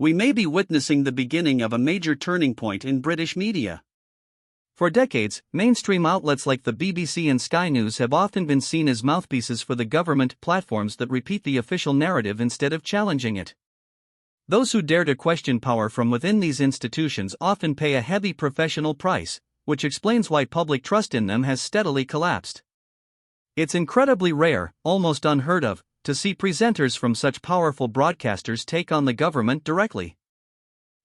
We may be witnessing the beginning of a major turning point in British media. For decades, mainstream outlets like the BBC and Sky News have often been seen as mouthpieces for the government, platforms that repeat the official narrative instead of challenging it. Those who dare to question power from within these institutions often pay a heavy professional price, which explains why public trust in them has steadily collapsed. It's incredibly rare, almost unheard of, to see presenters from such powerful broadcasters take on the government directly.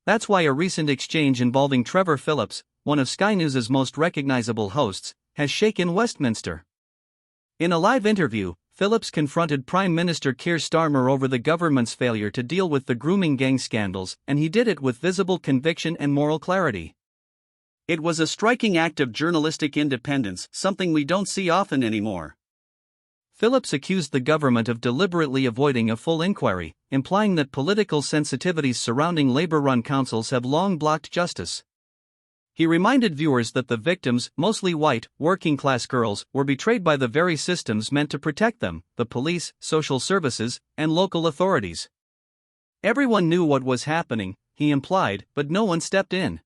That's why a recent exchange involving Trevor Phillips, one of Sky News' most recognizable hosts, has shaken Westminster. In a live interview, Phillips confronted Prime Minister Keir Starmer over the government's failure to deal with the grooming gang scandals, and he did it with visible conviction and moral clarity. It was a striking act of journalistic independence, something we don't see often anymore. Phillips accused the government of deliberately avoiding a full inquiry, implying that political sensitivities surrounding Labour-run councils have long blocked justice. He reminded viewers that the victims, mostly white, working-class girls, were betrayed by the very systems meant to protect them: the police, social services, and local authorities. Everyone knew what was happening, he implied, but no one stepped in.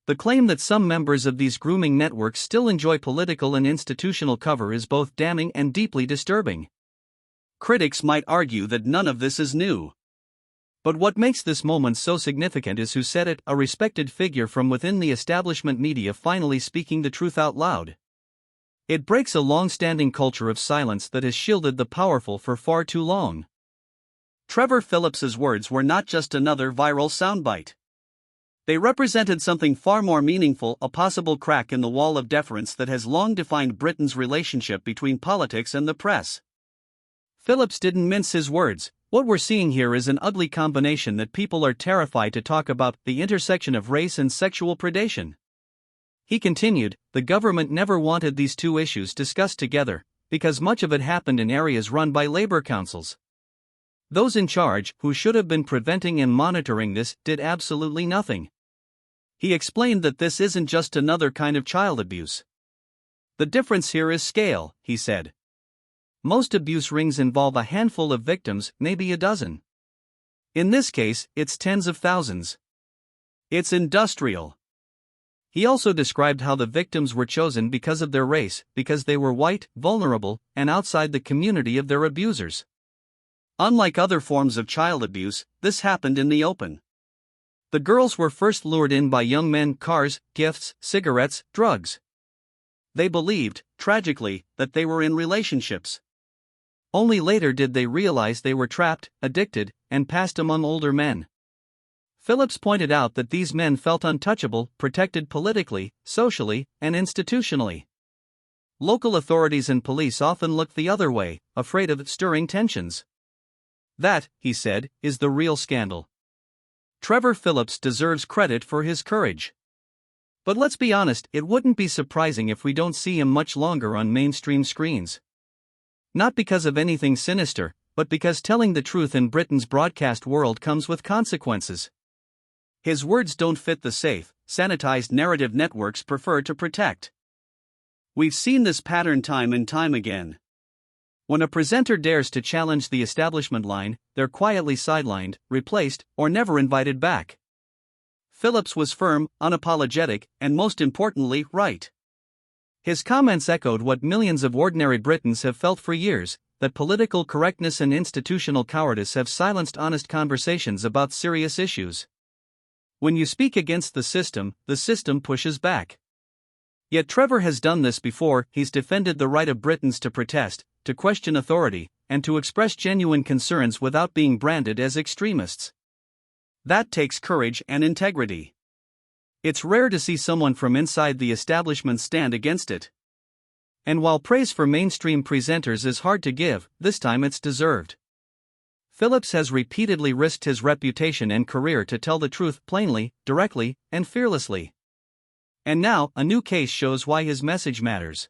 The claim that some members of these grooming networks still enjoy political and institutional cover is both damning and deeply disturbing. Critics might argue that none of this is new. But what makes this moment so significant is who said it: a respected figure from within the establishment media finally speaking the truth out loud. It breaks a long-standing culture of silence that has shielded the powerful for far too long. Trevor Phillips's words were not just another viral soundbite. They represented something far more meaningful, a possible crack in the wall of deference that has long defined Britain's relationship between politics and the press. Phillips didn't mince his words. What we're seeing here is an ugly combination that people are terrified to talk about: the intersection of race and sexual predation. He continued, the government never wanted these two issues discussed together, because much of it happened in areas run by Labour councils. Those in charge, who should have been preventing and monitoring this, did absolutely nothing. He explained that this isn't just another kind of child abuse. The difference here is scale, he said. Most abuse rings involve a handful of victims, maybe a dozen. In this case, it's tens of thousands. It's industrial. He also described how the victims were chosen because of their race, because they were white, vulnerable, and outside the community of their abusers. Unlike other forms of child abuse, this happened in the open. The girls were first lured in by young men: cars, gifts, cigarettes, drugs. They believed, tragically, that they were in relationships. Only later did they realize they were trapped, addicted, and passed among older men. Phillips pointed out that these men felt untouchable, protected politically, socially, and institutionally. Local authorities and police often looked the other way, afraid of stirring tensions. That, he said, is the real scandal. Trevor Phillips deserves credit for his courage. But let's be honest, it wouldn't be surprising if we don't see him much longer on mainstream screens. Not because of anything sinister, but because telling the truth in Britain's broadcast world comes with consequences. His words don't fit the safe, sanitized narrative networks prefer to protect. We've seen this pattern time and time again. When a presenter dares to challenge the establishment line, they're quietly sidelined, replaced, or never invited back. Phillips was firm, unapologetic, and most importantly, right. His comments echoed what millions of ordinary Britons have felt for years: that political correctness and institutional cowardice have silenced honest conversations about serious issues. When you speak against the system pushes back. Yet Trevor has done this before. He's defended the right of Britons to protest, to question authority, and to express genuine concerns without being branded as extremists. That takes courage and integrity. It's rare to see someone from inside the establishment stand against it. And while praise for mainstream presenters is hard to give, this time it's deserved. Phillips has repeatedly risked his reputation and career to tell the truth plainly, directly, and fearlessly. And now, a new case shows why his message matters.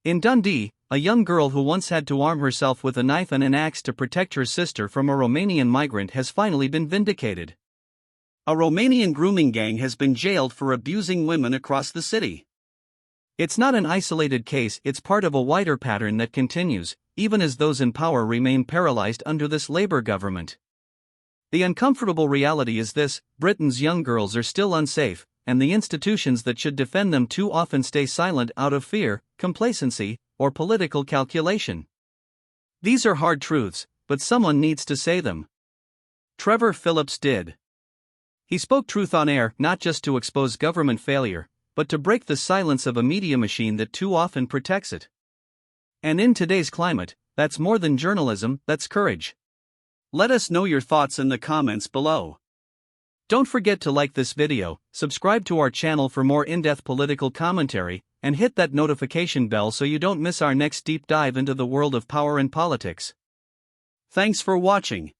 In Dundee, a young girl who once had to arm herself with a knife and an axe to protect her sister from a Romanian migrant has finally been vindicated. A Romanian grooming gang has been jailed for abusing women across the city. It's not an isolated case, it's part of a wider pattern that continues, even as those in power remain paralyzed under this Labour government. The uncomfortable reality is this: Britain's young girls are still unsafe, and the institutions that should defend them too often stay silent out of fear, complacency, or political calculation. These are hard truths, but someone needs to say them. Trevor Phillips did. He spoke truth on air, not just to expose government failure, but to break the silence of a media machine that too often protects it. And in today's climate, that's more than journalism, that's courage. Let us know your thoughts in the comments below. Don't forget to like this video, subscribe to our channel for more in-depth political commentary, and hit that notification bell so you don't miss our next deep dive into the world of power and politics. Thanks for watching.